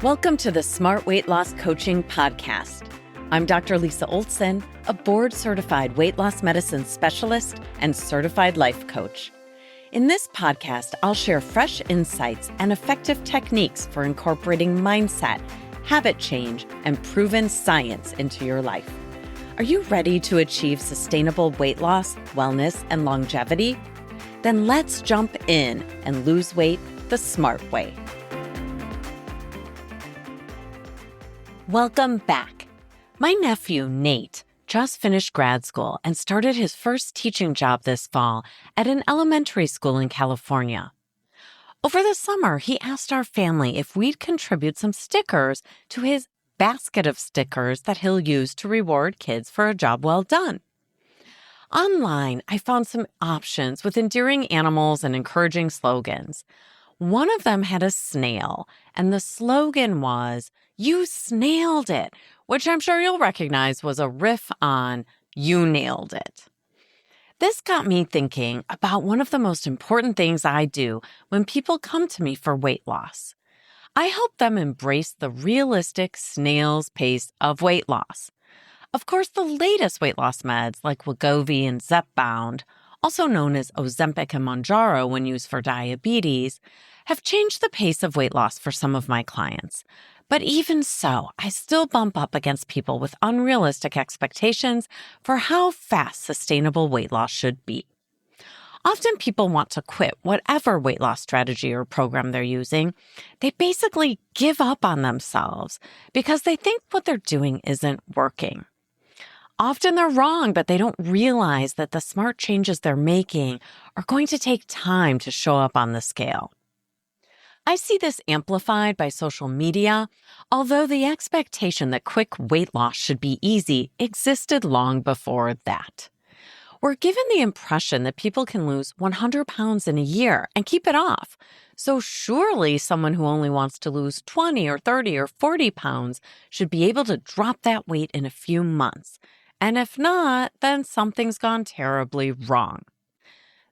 Welcome to the Smart Weight Loss Coaching Podcast. I'm Dr. Lisa Olson, a board-certified weight loss medicine specialist and certified life coach. In this podcast, I'll share fresh insights and effective techniques for incorporating mindset, habit change, and proven science into your life. Are you ready to achieve sustainable weight loss, wellness, and longevity? Then let's jump in and lose weight the smart way. Welcome back. My nephew, Nate, just finished grad school and started his first teaching job this fall at an elementary school in California. Over the summer, he asked our family if we'd contribute some stickers to his basket of stickers that he'll use to reward kids for a job well done. Online, I found some options with endearing animals and encouraging slogans. One of them had a snail, and the slogan was, "You snailed it," which I'm sure you'll recognize was a riff on "You nailed it." This got me thinking about one of the most important things I do when people come to me for weight loss. I help them embrace the realistic snail's pace of weight loss. Of course, the latest weight loss meds like Wegovy and Zepbound, also known as Ozempic and Mounjaro when used for diabetes, have changed the pace of weight loss for some of my clients. But even so, I still bump up against people with unrealistic expectations for how fast sustainable weight loss should be. Often people want to quit whatever weight loss strategy or program they're using. They basically give up on themselves because they think what they're doing isn't working. Often they're wrong, but they don't realize that the smart changes they're making are going to take time to show up on the scale. I see this amplified by social media, although the expectation that quick weight loss should be easy existed long before that. We're given the impression that people can lose 100 pounds in a year and keep it off. So surely someone who only wants to lose 20 or 30 or 40 pounds should be able to drop that weight in a few months. And if not, then something's gone terribly wrong.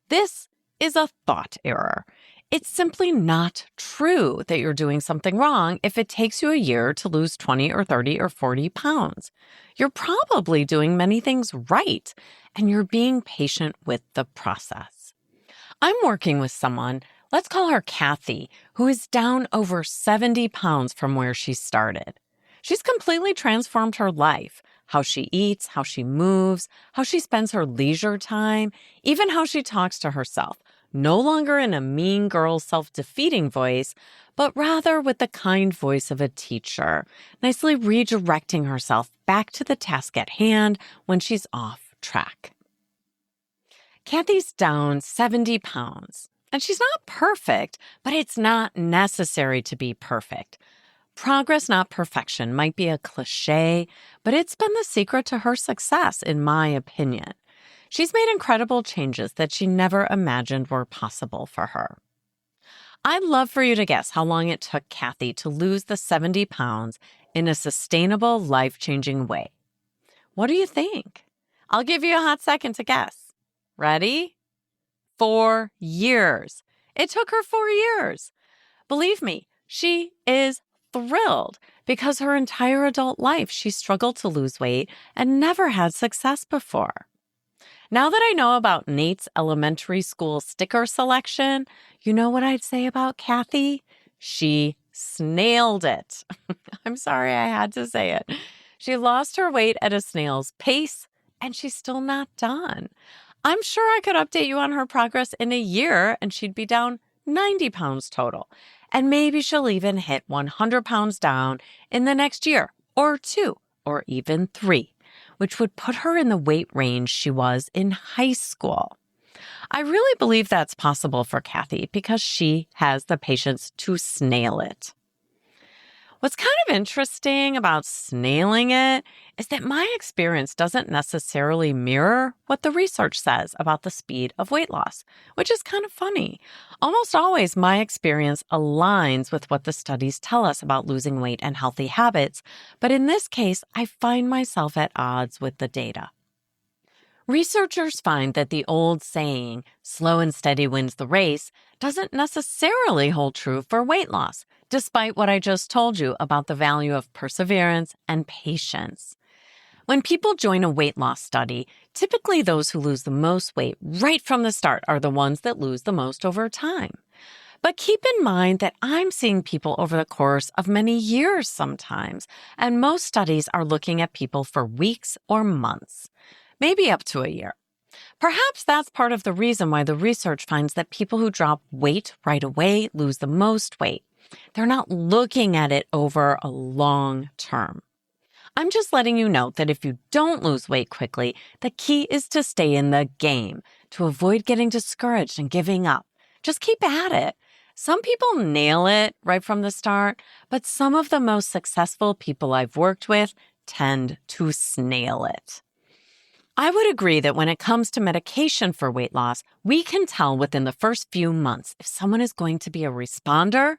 This is a thought error. It's simply not true that you're doing something wrong if it takes you a year to lose 20 or 30 or 40 pounds. You're probably doing many things right, and you're being patient with the process. I'm working with someone, let's call her Kathy, who is down over 70 pounds from where she started. She's completely transformed her life, how she eats, how she moves, how she spends her leisure time, even how she talks to herself. No longer in a mean girl, self-defeating voice, but rather with the kind voice of a teacher, nicely redirecting herself back to the task at hand when she's off track. Kathy's down 70 pounds, and she's not perfect, but it's not necessary to be perfect. Progress, not perfection, might be a cliche, but it's been the secret to her success, in my opinion. She's made incredible changes that she never imagined were possible for her. I'd love for you to guess how long it took Kathy to lose the 70 pounds in a sustainable, life-changing way. What do you think? I'll give you a hot second to guess. Ready? 4 years. It took her 4 years. Believe me, she is thrilled because her entire adult life she struggled to lose weight and never had success before. Now that I know about Nate's elementary school sticker selection, you know what I'd say about Kathy? She snailed it. I'm sorry I had to say it. She lost her weight at a snail's pace, and she's still not done. I'm sure I could update you on her progress in a year, and she'd be down 90 pounds total. And maybe she'll even hit 100 pounds down in the next year, or 2, or even 3. Which would put her in the weight range she was in high school. I really believe that's possible for Kathy because she has the patience to snail it. What's kind of interesting about snailing it is that my experience doesn't necessarily mirror what the research says about the speed of weight loss, which is kind of funny. Almost always my experience aligns with what the studies tell us about losing weight and healthy habits, but in this case, I find myself at odds with the data. Researchers find that the old saying, slow and steady wins the race, doesn't necessarily hold true for weight loss, despite what I just told you about the value of perseverance and patience. When people join a weight loss study, typically those who lose the most weight right from the start are the ones that lose the most over time. But keep in mind that I'm seeing people over the course of many years sometimes, and most studies are looking at people for weeks or months, maybe up to a year. Perhaps that's part of the reason why the research finds that people who drop weight right away lose the most weight. They're not looking at it over a long term. I'm just letting you know that if you don't lose weight quickly, the key is to stay in the game, to avoid getting discouraged and giving up. Just keep at it. Some people nail it right from the start, but some of the most successful people I've worked with tend to snail it. I would agree that when it comes to medication for weight loss, we can tell within the first few months if someone is going to be a responder,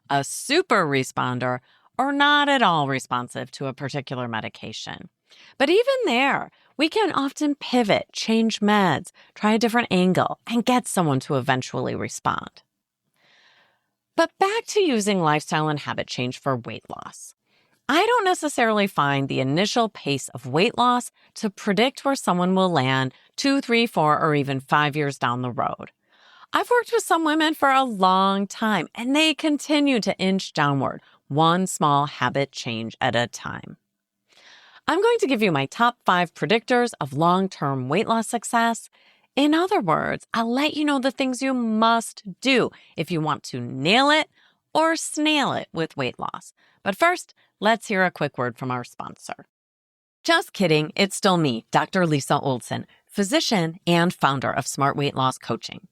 a super responder, or not at all responsive to a particular medication. But even there, we can often pivot, change meds, try a different angle, and get someone to eventually respond. But back to using lifestyle and habit change for weight loss. I don't necessarily find the initial pace of weight loss to predict where someone will land 2, 3, 4, or even 5 years down the road. I've worked with some women for a long time, and they continue to inch downward, one small habit change at a time. I'm going to give you my top 5 predictors of long-term weight loss success. In other words, I'll let you know the things you must do if you want to nail it or snail it with weight loss. But first, let's hear a quick word from our sponsor. Just kidding, it's still me, Dr. Lisa Olson, physician and founder of Smart Weight Loss Coaching.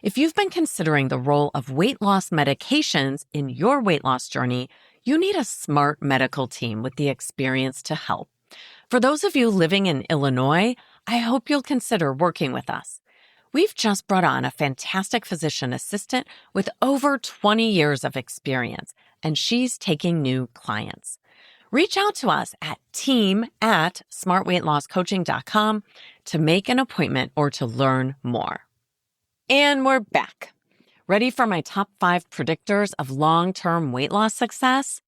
If you've been considering the role of weight loss medications in your weight loss journey, you need a smart medical team with the experience to help. For those of you living in Illinois, I hope you'll consider working with us. We've just brought on a fantastic physician assistant with over 20 years of experience, and she's taking new clients. Reach out to us at team@smartweightlosscoaching.com to make an appointment or to learn more. And we're back. Ready for my top 5 predictors of long-term weight loss success?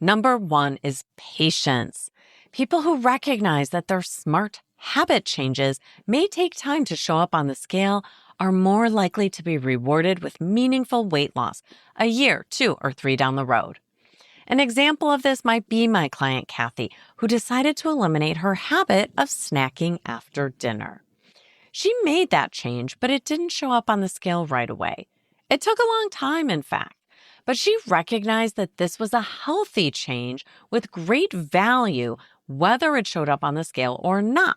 Number 1 is patience. People who recognize that their smart habit changes may take time to show up on the scale are more likely to be rewarded with meaningful weight loss a year, 2, or 3 down the road. An example of this might be my client, Kathy, who decided to eliminate her habit of snacking after dinner. She made that change, but it didn't show up on the scale right away. It took a long time, in fact, but she recognized that this was a healthy change with great value, whether it showed up on the scale or not.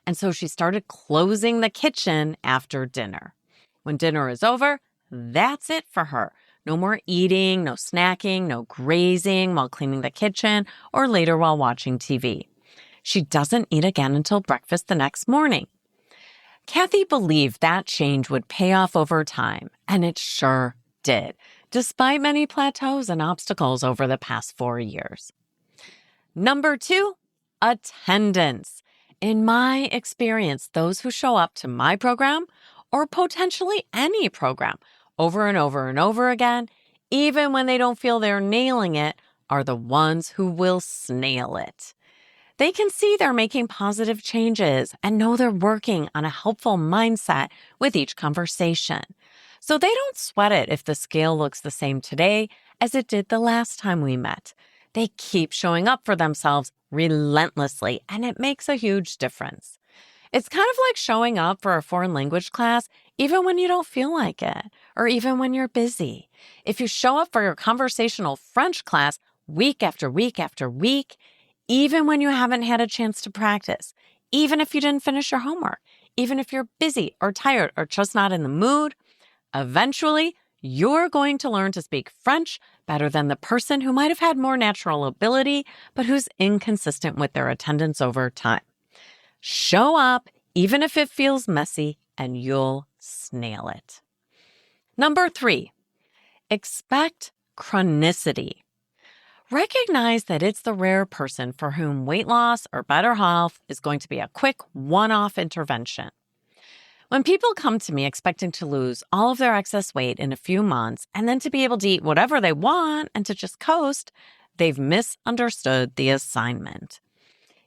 And so she started closing the kitchen after dinner. When dinner is over, that's it for her. No more eating, no snacking, no grazing while cleaning the kitchen or later while watching TV. She doesn't eat again until breakfast the next morning. Kathy believed that change would pay off over time, and it sure did, despite many plateaus and obstacles over the past 4 years. Number 2, attendance. In my experience, those who show up to my program, or potentially any program, over and over and over again, even when they don't feel they're nailing it, are the ones who will snail it. They can see they're making positive changes and know they're working on a helpful mindset with each conversation. So they don't sweat it if the scale looks the same today as it did the last time we met. They keep showing up for themselves relentlessly, and it makes a huge difference. It's kind of like showing up for a foreign language class even when you don't feel like it, or even when you're busy. If you show up for your conversational French class week after week after week, even when you haven't had a chance to practice, even if you didn't finish your homework, even if you're busy or tired or just not in the mood, eventually you're going to learn to speak French better than the person who might have had more natural ability, but who's inconsistent with their attendance over time. Show up, even if it feels messy, and you'll snail it. Number 3, expect chronicity. Recognize that it's the rare person for whom weight loss or better health is going to be a quick one-off intervention. When people come to me expecting to lose all of their excess weight in a few months and then to be able to eat whatever they want and to just coast, they've misunderstood the assignment.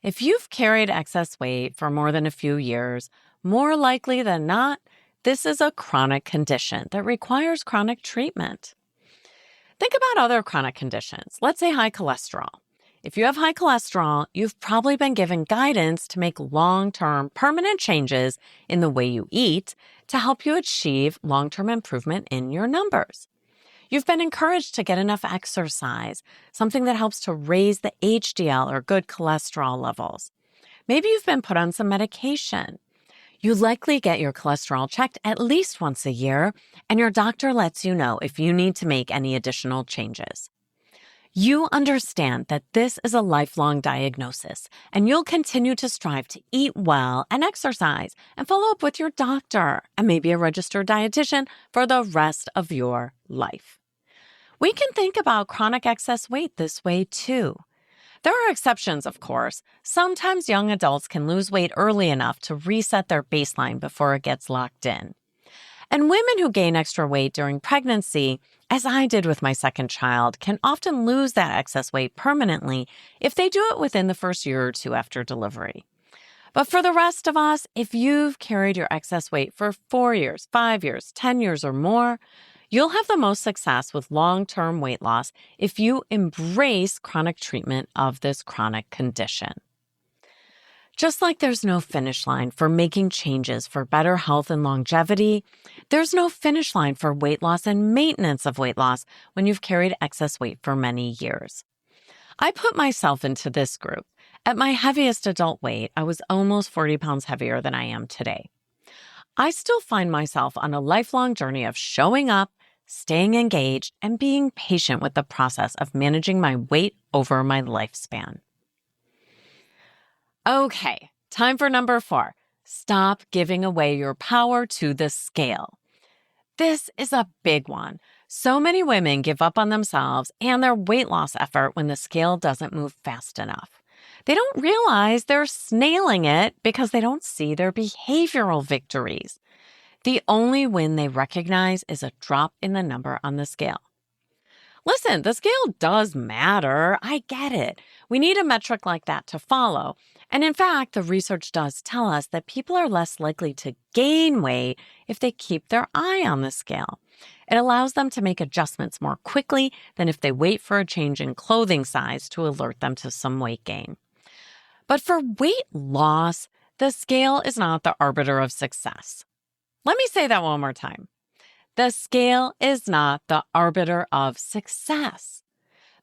If you've carried excess weight for more than a few years, more likely than not, this is a chronic condition that requires chronic treatment. Think about other chronic conditions. Let's say high cholesterol. If you have high cholesterol, you've probably been given guidance to make long-term permanent changes in the way you eat to help you achieve long-term improvement in your numbers. You've been encouraged to get enough exercise, something that helps to raise the HDL or good cholesterol levels. Maybe you've been put on some medication. You likely get your cholesterol checked at least once a year, and your doctor lets you know if you need to make any additional changes. You understand that this is a lifelong diagnosis, and you'll continue to strive to eat well and exercise and follow up with your doctor and maybe a registered dietitian for the rest of your life. We can think about chronic excess weight this way too. There are exceptions, of course. Sometimes young adults can lose weight early enough to reset their baseline before it gets locked in. And women who gain extra weight during pregnancy, as I did with my second child, can often lose that excess weight permanently if they do it within the first year or two after delivery. But for the rest of us, if you've carried your excess weight for 4 years, 5 years, 10 years or more, you'll have the most success with long-term weight loss if you embrace chronic treatment of this chronic condition. Just like there's no finish line for making changes for better health and longevity, there's no finish line for weight loss and maintenance of weight loss when you've carried excess weight for many years. I put myself into this group. At my heaviest adult weight, I was almost 40 pounds heavier than I am today. I still find myself on a lifelong journey of showing up, staying engaged, and being patient with the process of managing my weight over my lifespan. Okay, time for number 4. Stop giving away your power to the scale. This is a big one. So many women give up on themselves and their weight loss effort when the scale doesn't move fast enough. They don't realize they're snailing it because they don't see their behavioral victories. The only win they recognize is a drop in the number on the scale. Listen, the scale does matter. I get it. We need a metric like that to follow. And in fact, the research does tell us that people are less likely to gain weight if they keep their eye on the scale. It allows them to make adjustments more quickly than if they wait for a change in clothing size to alert them to some weight gain. But for weight loss, the scale is not the arbiter of success. Let me say that one more time. The scale is not the arbiter of success.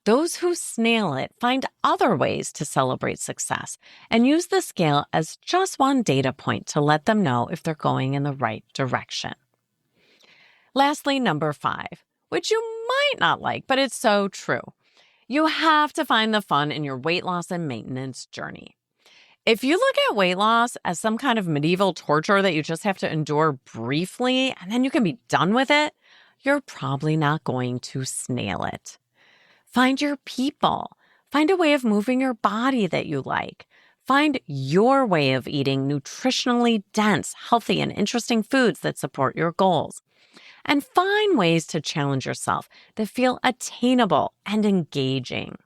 Those who snail it find other ways to celebrate success and use the scale as just one data point to let them know if they're going in the right direction. Lastly, number 5, which you might not like, but it's so true. You have to find the fun in your weight loss and maintenance journey. If you look at weight loss as some kind of medieval torture that you just have to endure briefly and then you can be done with it, you're probably not going to snail it. Find your people. Find a way of moving your body that you like. Find your way of eating nutritionally dense, healthy, and interesting foods that support your goals. And find ways to challenge yourself that feel attainable and engaging.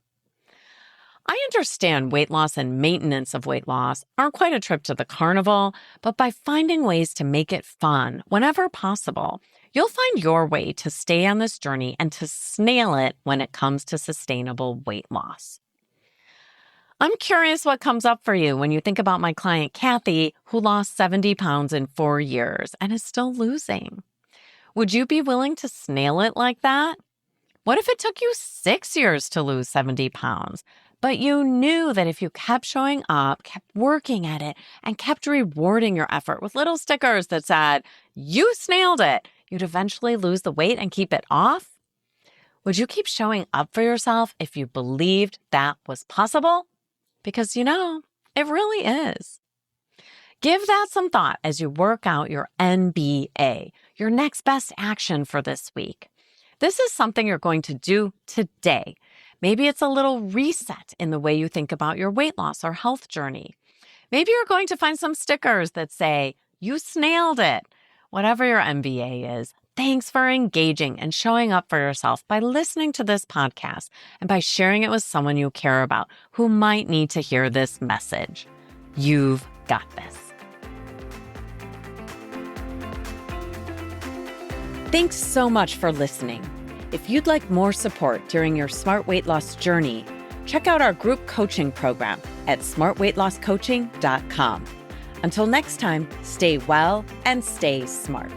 I understand weight loss and maintenance of weight loss aren't quite a trip to the carnival, but by finding ways to make it fun whenever possible, you'll find your way to stay on this journey and to snail it when it comes to sustainable weight loss. I'm curious what comes up for you when you think about my client Kathy, who lost 70 pounds in 4 years and is still losing. Would you be willing to snail it like that? What if it took you 6 years to lose 70 pounds? But you knew that if you kept showing up, kept working at it, and kept rewarding your effort with little stickers that said, "You snailed it," you'd eventually lose the weight and keep it off? Would you keep showing up for yourself if you believed that was possible? Because it really is. Give that some thought as you work out your NBA, your next best action for this week. This is something you're going to do today. Maybe it's a little reset in the way you think about your weight loss or health journey. Maybe you're going to find some stickers that say, You snailed it. Whatever your MBA is, thanks for engaging and showing up for yourself by listening to this podcast and by sharing it with someone you care about who might need to hear this message. You've got this. Thanks so much for listening. If you'd like more support during your smart weight loss journey, check out our group coaching program at smartweightlosscoaching.com. Until next time, stay well and stay smart.